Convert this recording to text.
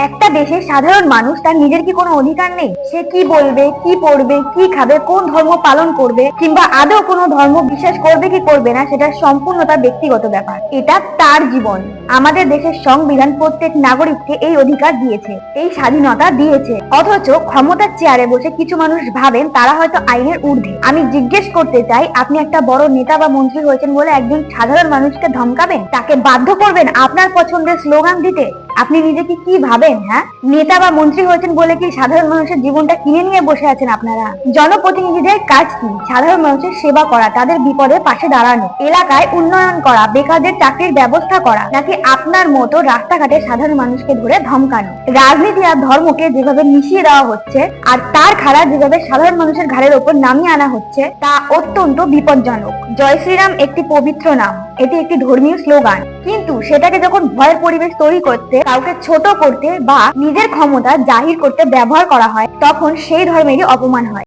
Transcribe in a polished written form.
একটা দেশের সাধারণ মানুষ তার নিজের কি কোনো অধিকার নেই? সে কি বলবে, কি পড়বে, কি খাবে, কোন ধর্ম পালন করবে, কিংবা আদৌ কোনো ধর্ম বিশ্বাস করবে কি করবে না, সেটা সম্পূর্ণ তার ব্যক্তিগত ব্যাপার। এটা তার জীবন। আমাদের দেশের সংবিধান প্রত্যেক নাগরিককে এই অধিকার দিয়েছে, এই স্বাধীনতা দিয়েছে। অথচ ক্ষমতার চেয়ারে বসে কিছু মানুষ ভাবেন তারা হয়তো আইনের ঊর্ধ্বে। আমি জিজ্ঞেস করতে চাই, আপনি একটা বড় নেতা বা মন্ত্রী হয়েছেন বলে একজন সাধারণ মানুষকে ধমকাবেন, তাকে বাধ্য করবেন আপনার পছন্দের স্লোগান দিতে? আপনি নিজেকে কি ভাবেন? হ্যাঁ, নেতা বা মন্ত্রী হয়েছেন বলে কি সাধারণ মানুষের জীবনটা কিনে নিয়ে বসে আছেন আপনারা? জনপ্রতিনিধিদের কাজ কি? সাধারণ মানুষের সেবা করা, তাদের বিপদে পাশে দাঁড়ানো, এলাকায় উন্নয়ন করা, বেকারদের চাকরির ব্যবস্থা করা, নাকি আপনার মতো রাস্তাঘাটে সাধারণ মানুষকে ধরে ধমকানো? রাজনীতি আর ধর্মকে যেভাবে মিশিয়ে দেওয়া হচ্ছে আর তার খাড়া যেভাবে সাধারণ মানুষের ঘাড়ের ওপর নামিয়ে আনা হচ্ছে, তা অত্যন্ত বিপজ্জনক। জয় শ্রীরাম একটি পবিত্র নাম, এটি একটি ধর্মীয় স্লোগান, কিন্তু সেটাকে যখন ভয়ের পরিবেশ তৈরি করতে, কাউকে ছোট করতে বা নিজের ক্ষমতা জাহির করতে ব্যবহার করা হয়, তখন সেই ধর্মেরই অপমান হয়।